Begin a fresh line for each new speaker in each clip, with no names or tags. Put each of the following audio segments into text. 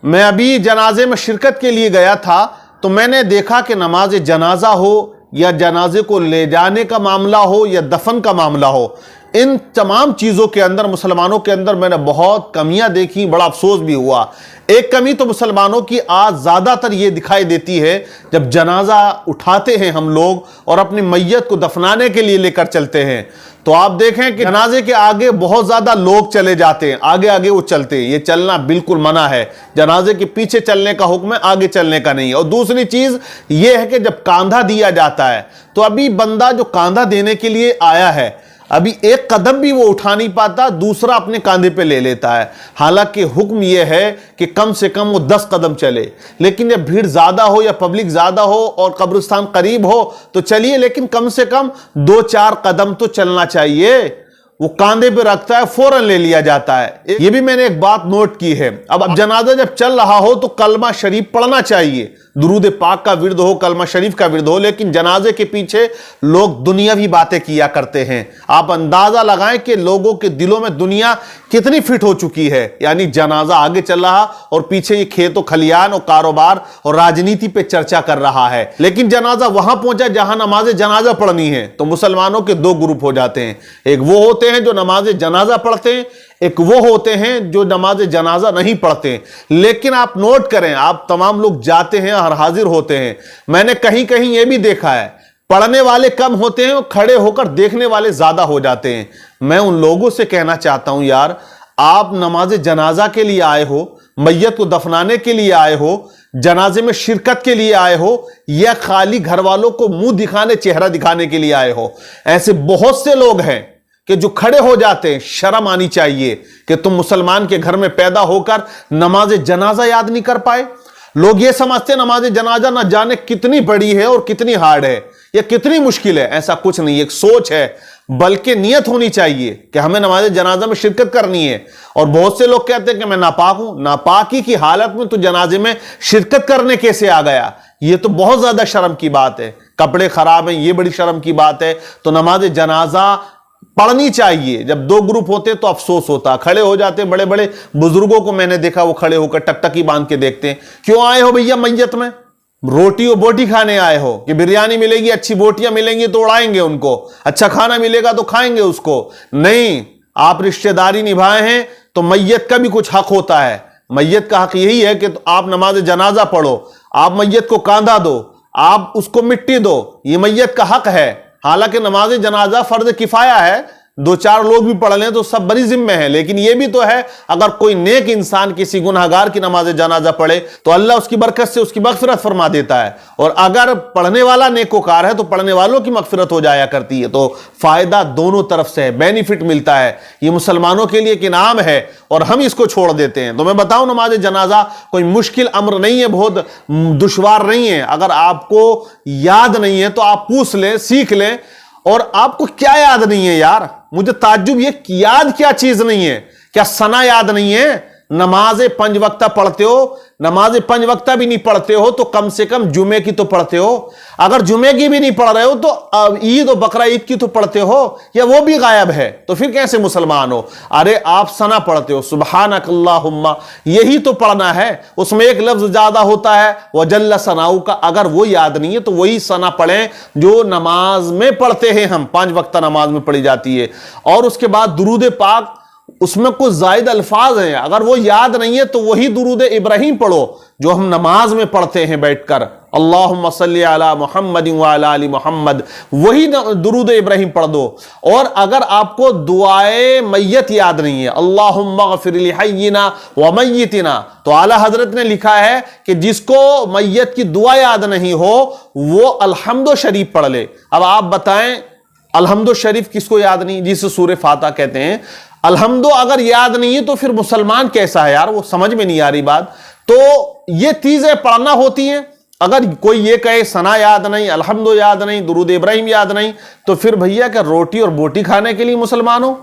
میں ابھی جنازے میں شرکت کے لیے گیا تھا تو میں نے دیکھا کہ نماز جنازہ ہو یا جنازے کو لے جانے کا معاملہ ہو یا دفن کا معاملہ ہو، ان تمام چیزوں کے اندر مسلمانوں کے اندر میں نے بہت کمیاں دیکھی، بڑا افسوس بھی ہوا۔ ایک کمی تو مسلمانوں کی آج زیادہ تر یہ دکھائی دیتی ہے، جب جنازہ اٹھاتے ہیں ہم لوگ اور اپنی میت کو دفنانے کے لیے لے کر چلتے ہیں تو آپ دیکھیں کہ جنازے کے آگے بہت زیادہ لوگ چلے جاتے ہیں، آگے آگے وہ چلتے ہیں۔ یہ چلنا بالکل منع ہے، جنازے کے پیچھے چلنے کا حکم ہے، آگے چلنے کا نہیں ہے۔ اور دوسری چیز یہ ہے کہ جب کاندھا دیا جاتا ہے تو ابھی بندہ جو کاندھا دینے کے لیے آیا ہے ابھی ایک قدم بھی وہ اٹھا نہیں پاتا، دوسرا اپنے کاندھے پہ لے لیتا ہے، حالانکہ حکم یہ ہے کہ کم سے کم وہ 10 قدم چلے۔ لیکن جب بھیڑ زیادہ ہو یا پبلک زیادہ ہو اور قبرستان قریب ہو تو چلیے، لیکن کم سے کم 2-4 قدم تو چلنا چاہیے۔ وہ کاندھے پہ رکھتا ہے، فوراً لے لیا جاتا ہے۔ یہ بھی میں نے ایک بات نوٹ کی ہے، اب جنازہ جب چل رہا ہو تو کلمہ شریف پڑھنا چاہیے، درود پاک کا ورد ہو، کلمہ شریف کا ورد ہو، لیکن جنازے کے پیچھے لوگ دنیاوی باتیں کیا کرتے ہیں۔ آپ اندازہ لگائیں کہ لوگوں کے دلوں میں دنیا کتنی فٹ ہو چکی ہے، یعنی جنازہ آگے چل رہا اور پیچھے یہ کھیت و کھلیان اور کاروبار اور راجنیتی پہ چرچا کر رہا ہے۔ لیکن جنازہ وہاں پہنچا جہاں نماز جنازہ پڑھنی ہے تو مسلمانوں کے 2 گروپ ہو جاتے ہیں، ایک وہ ہوتے ہیں جو نماز جنازہ پڑھتے ہیں، ایک وہ ہوتے ہیں جو نماز جنازہ نہیں پڑھتے۔ لیکن آپ نوٹ کریں، آپ تمام لوگ جاتے ہیں اور حاضر ہوتے ہیں، میں نے کہیں کہیں یہ بھی دیکھا ہے پڑھنے والے کم ہوتے ہیں اور کھڑے ہو کر دیکھنے والے زیادہ ہو جاتے ہیں۔ میں ان لوگوں سے کہنا چاہتا ہوں، یار آپ نماز جنازہ کے لیے آئے ہو، میت کو دفنانے کے لیے آئے ہو، جنازے میں شرکت کے لیے آئے ہو، یا خالی گھر والوں کو منہ دکھانے، چہرہ دکھانے کے لیے آئے ہو؟ ایسے بہت سے لوگ ہیں کہ جو کھڑے ہو جاتے ہیں۔ شرم آنی چاہیے کہ تم مسلمان کے گھر میں پیدا ہو کر نماز جنازہ یاد نہیں کر پائے۔ لوگ یہ سمجھتے ہیں نماز جنازہ نہ جانے کتنی بڑی ہے اور کتنی ہارڈ ہے یا کتنی مشکل ہے۔ ایسا کچھ نہیں، ایک سوچ ہے، بلکہ نیت ہونی چاہیے کہ ہمیں نماز جنازہ میں شرکت کرنی ہے۔ اور بہت سے لوگ کہتے ہیں کہ میں ناپاک ہوں، ناپاکی کی حالت میں تو جنازے میں شرکت کرنے کیسے آ گیا؟ یہ تو بہت زیادہ شرم کی بات ہے۔ کپڑے خراب ہیں، یہ بڑی شرم کی بات ہے۔ تو نماز جنازہ پڑھنی چاہیے۔ جب 2 گروپ ہوتے تو افسوس ہوتا، کھڑے ہو جاتے۔ بڑے بڑے بزرگوں کو میں نے دیکھا وہ کھڑے ہو کر ٹکٹکی باندھ کے دیکھتے ہیں۔ کیوں آئے ہو بھیا میت میں؟ روٹی و بوٹی کھانے آئے ہو کہ بریانی ملے گی، اچھی بوٹیاں ملیں گی تو اڑائیں گے ان کو، اچھا کھانا ملے گا تو کھائیں گے اس کو؟ نہیں، آپ رشتہ داری نبھائے ہیں تو میت کا بھی کچھ حق ہوتا ہے۔ میت کا حق یہی ہے کہ آپ نماز جنازہ پڑھو، آپ میت کو کاندھا دو، آپ اس کو مٹی دو، یہ میت کا حق ہے۔ حالانکہ نماز جنازہ فرض کفایہ ہے، 2-4 لوگ بھی پڑھ لیں تو سب بری ذمہ ہے۔ لیکن یہ بھی تو ہے، اگر کوئی نیک انسان کسی گناہگار کی نماز جنازہ پڑھے تو اللہ اس کی برکت سے اس کی مغفرت فرما دیتا ہے، اور اگر پڑھنے والا نیکوکار ہے تو پڑھنے والوں کی مغفرت ہو جایا کرتی ہے۔ تو فائدہ دونوں طرف سے ہے، بینیفٹ ملتا ہے۔ یہ مسلمانوں کے لیے ایک انعام ہے اور ہم اس کو چھوڑ دیتے ہیں۔ تو میں بتاؤں، نماز جنازہ کوئی مشکل امر نہیں ہے، بہت دشوار نہیں ہے۔ اگر آپ کو یاد نہیں ہے تو آپ پوچھ لیں، سیکھ لیں۔ اور آپ کو کیا یاد نہیں ہے یار؟ مجھے تعجب یہ کہ یاد کیا چیز نہیں ہے؟ کیا ثنا یاد نہیں ہے؟ نماز 5 وقتہ پڑھتے ہو، نماز 5 وقتہ بھی نہیں پڑھتے ہو تو کم سے کم جمعے کی تو پڑھتے ہو۔ اگر جمعے کی بھی نہیں پڑھ رہے ہو تو عید و بقرہ عید کی تو پڑھتے ہو، یا وہ بھی غائب ہے تو پھر کیسے مسلمان ہو؟ ارے آپ ثنا پڑھتے ہو، سبحانک اللہم، یہی تو پڑھنا ہے۔ اس میں ایک لفظ زیادہ ہوتا ہے وجل ثناؤک، اگر وہ یاد نہیں ہے تو وہی ثنا پڑھیں جو نماز میں پڑھتے ہیں ہم، 5 وقتہ نماز میں پڑھی جاتی ہے۔ اور اس کے بعد درود پاک، اس میں کچھ زائد الفاظ ہیں، اگر وہ یاد نہیں ہے تو وہی درود ابراہیم پڑھو جو ہم نماز میں پڑھتے ہیں بیٹھ کر، اللہم صلی علی محمد وعلی آل محمد، وہی درود ابراہیم پڑھ دو۔ اور اگر آپ کو دعائے میت یاد نہیں ہے، اللہم اغفر لحینا ومیتنا، تو اعلیٰ حضرت نے لکھا ہے کہ جس کو میت کی دعا یاد نہیں ہو وہ الحمد شریف پڑھ لے۔ اب آپ بتائیں الحمد شریف کس کو یاد نہیں، جسے سورہ فاتحہ کہتے ہیں؟ الحمدو اگر یاد نہیں ہے تو پھر مسلمان کیسا ہے یار؟ وہ سمجھ میں نہیں آ رہی بات۔ تو یہ چیزیں پڑھنا ہوتی ہیں۔ اگر کوئی یہ کہے ثنا یاد نہیں، الحمدو یاد نہیں، درود ابراہیم یاد نہیں، تو پھر بھیا کہ روٹی اور بوٹی کھانے کے لیے مسلمان ہو؟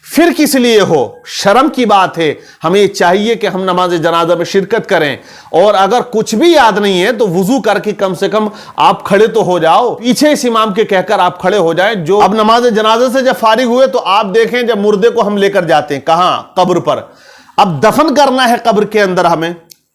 پھر کس لیے ہو؟ شرم کی بات ہے۔ ہمیں چاہیے کہ ہم نماز جنازہ میں شرکت کریں، اور اگر کچھ بھی یاد نہیں ہے تو وضو کر کے کم سے کم آپ کھڑے تو ہو جاؤ، پیچھے اس امام کے کہہ کر آپ کھڑے ہو جائیں۔ جو اب نماز جنازہ سے جب فارغ ہوئے تو آپ دیکھیں جب مردے کو ہم لے کر جاتے ہیں کہاں؟ قبر پر۔ اب دفن کرنا ہے قبر کے اندر ہمیں،